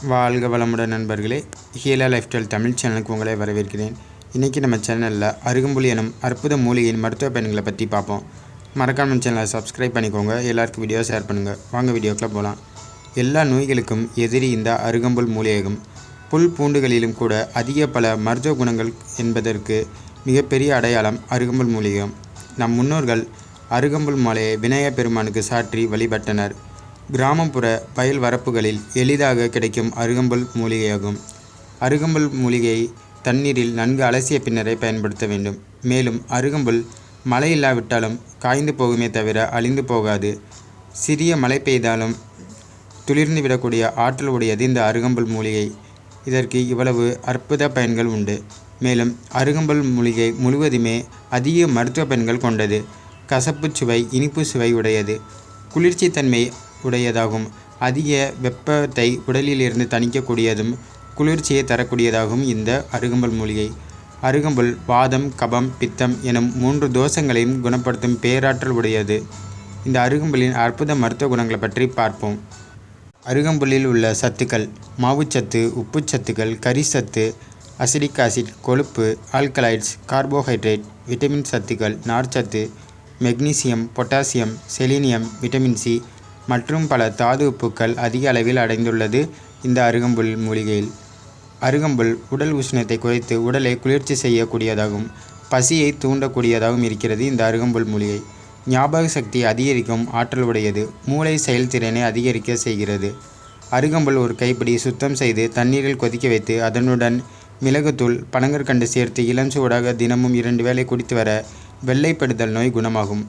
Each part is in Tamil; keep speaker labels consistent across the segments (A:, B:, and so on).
A: வாழ்க வளமுடன் நண்பர்களே, ஹீலா லைஃப் ஸ்டைல் தமிழ் சேனலுக்கு உங்களை வரவேற்கிறேன். இன்றைக்கி நம்ம சேனலில் அருகம்புல் எனும் அற்புத மூலிகையின் மருத்துவ பயன்களை பற்றி பார்ப்போம். மறக்காம நம்ம சேனலை சப்ஸ்கிரைப் பண்ணிக்கோங்க. எல்லாருக்கும் வீடியோ ஷேர் பண்ணுங்கள். வாங்க வீடியோக்குள்ளே போகலாம். எல்லா நோய்களுக்கும் எதிரி இந்த அருகம்புல் மூலிகையும் புல் பூண்டுகளிலும் கூட அதிக பல மருத்துவ குணங்கள் என்பதற்கு மிகப்பெரிய அடையாளம் அருகம்புல் மூலிகையும். நம் முன்னோர்கள் அருகம்புல் மாலையை விநாயகப் பெருமானுக்கு சாற்றி வழிபட்டனர். கிராமப்புற வயல் வரப்புகளில் எளிதாக கிடைக்கும் அருகம்புல் மூலிகையாகும். அருகம்புல் மூலிகையை தண்ணீரில் நன்கு அலசிய பின்னரே பயன்படுத்த வேண்டும். மேலும் அருகம்புல் மழை இல்லாவிட்டாலும் காய்ந்து போகுமே தவிர அழிந்து போகாது. சிறிய மழை பெய்தாலும் துளிர்ந்து விடக்கூடிய ஆற்றல் உடையது இந்த அருகம்புல் மூலிகை. இதற்கு இவ்வளவு அற்புத பயன்கள் உண்டு. மேலும் அருகம்புல் மூலிகை முழுவதுமே அதிக மருத்துவ பயன்கள் கொண்டது. கசப்பு சுவை, இனிப்பு சுவை உடையது, குளிர்ச்சி தன்மை உடையதாகும். அதிக வெப்பத்தை உடலில் இருந்து தணிக்கக்கூடியதும் குளிர்ச்சியை தரக்கூடியதாகும் இந்த அருகம்புல் மூலிகை. அருகம்புல் வாதம், கபம், பித்தம் எனும் 3 தோஷங்களையும் குணப்படுத்தும் பேராற்றல் உடையது. இந்த அருகம்புல்லின் அற்புத மருத்துவ குணங்களை பற்றி பார்ப்போம். அருகம்புல்லில் உள்ள சத்துக்கள்: மாவுச்சத்து, உப்புச்சத்துக்கள், கரிசத்து, அசிடிக் ஆசிட், கொழுப்பு, ஆல்கலாய்ட்ஸ், கார்போஹைட்ரேட், விட்டமின் சத்துக்கள், நார்ச்சத்து, magnesium, potassium, selenium, vitamin C மற்றும் பல தாது உப்புக்கள் அதிக அளவில் அடைந்துள்ளது இந்த அருகம்புல் மூலிகையில். அருகம்புல் உடல் உஷ்ணத்தை குறைத்து உடலை குளிர்ச்சி செய்யக்கூடியதாகவும் பசியை தூண்டக்கூடியதாகவும் இருக்கிறது இந்த அருகம்புல் மூலிகை. ஞாபக சக்தி அதிகரிக்கும் ஆற்றல் உடையது. மூளை செயல்திறனை அதிகரிக்க செய்கிறது. அருகம்புல் ஒரு கைப்பிடி சுத்தம் செய்து தண்ணீரில் கொதிக்க வைத்து அதனுடன் மிளகுத்தூள், பனங்கற்கண்டு சேர்த்து இளம் சூடாக தினமும் 2 வேளை குடித்து வர வெள்ளைப்படுதல் நோய் குணமாகும்.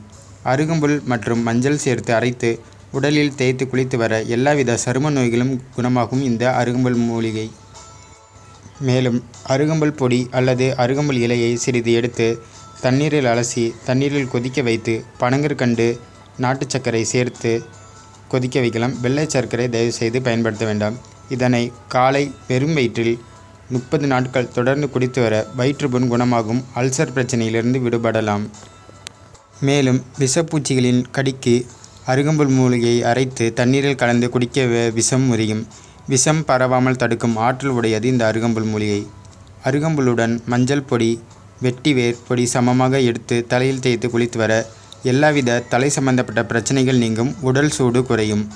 A: அருகம்புல் மற்றும் மஞ்சள் சேர்த்து அரைத்து உடலில் தேய்த்து குளித்து வர எல்லாவித சரும நோய்களும் குணமாகும் இந்த அருகம்புல் மூலிகை. மேலும் அருகம்புல் பொடி அல்லது அருகம்புல் இலையை சிறிது எடுத்து தண்ணீரில் அலசி தண்ணீரில் கொதிக்க வைத்து பனங்கற்கண்டு, நாட்டு சர்க்கரை சேர்த்து கொதிக்க வைக்கலாம். வெள்ளை சர்க்கரை தயவு செய்து பயன்படுத்த வேண்டாம். இதனை காலை வெறும் வயிற்றில் 30 நாட்கள் தொடர்ந்து குடித்து வர வயிற்றுப்புண் குணமாகும். அல்சர் பிரச்சனையிலிருந்து விடுபடலாம். மேலும் விஷப்பூச்சிகளின் கடிக்கு அருகம்புல் மூலிகையை அரைத்து தண்ணீரில் கலந்து குடிக்க விஷம் முறியும். விஷம் பரவாமல் தடுக்கும் ஆற்றல் உடையது இந்த அருகம்புல் மூலிகை. அருகம்புல்லுடன் மஞ்சள் பொடி, வெட்டிவேர் பொடி சமமாக எடுத்து தலையில் தேய்த்து குளித்து வர எல்லாவித தலை சம்பந்தப்பட்ட பிரச்சனைகள் நீங்கும். உடல் சூடு குறையும்.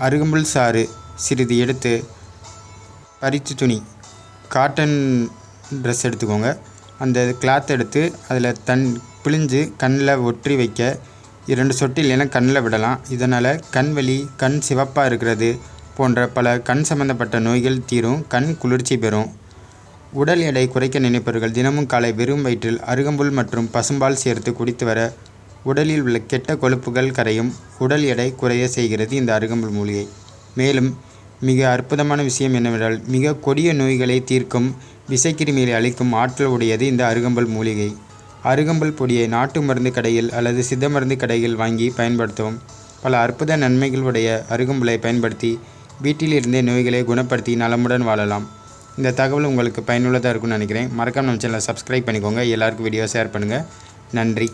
A: அருகம்புல் சாறு சிறிது எடுத்து பருத்தி துணி, காட்டன் ட்ரெஸ் எடுத்துக்கோங்க. அந்த கிளாத் எடுத்து அதில் பிழிஞ்சு கண்ணில் ஒற்றி வைக்க 2 சொட்டு இல்லைன்னா கண்ணில் விடலாம். இதனால் கண் வலி, கண் சிவப்பாக இருக்கிறது போன்ற பல கண் சம்பந்தப்பட்ட நோய்கள் தீரும். கண் குளிர்ச்சி பெறும். உடல் எடை குறைக்க நினைப்பவர்கள் தினமும் காலை வெறும் வயிற்றில் அருகம்புல் மற்றும் பசும்பால் சேர்த்து குடித்து வர உடலில் உள்ள கெட்ட கொழுப்புகள் கரையும். உடல் எடை குறைய செய்கிறது இந்த அருகம்புல் மூலிகை. மேலும் மிக அற்புதமான விஷயம் என்னவென்றால் மிக கொடிய நோய்களை தீர்க்கும், விஷக்கிருமிகளை அழிக்கும் ஆற்றல் உடையது இந்த அருகம்புல் மூலிகை. அருகம்புல் பொடியை நாட்டு மருந்து கடையில் அல்லது சித்த மருந்து கடையில் வாங்கி பயன்படுத்தவும். பல அற்புத நன்மைகளுடைய அருகம்புல்லை பயன்படுத்தி வீட்டில் இருந்தே நோய்களை குணப்படுத்தி நலமுடன் வாழலாம். இந்த தகவல் உங்களுக்கு பயனுள்ளதாக இருக்கும்னு நினைக்கிறேன். மறக்காம நம்ம சேனலை சப்ஸ்கிரைப் பண்ணிக்கோங்க. எல்லாருக்கும் வீடியோ ஷேர் பண்ணுங்கள். நன்றி.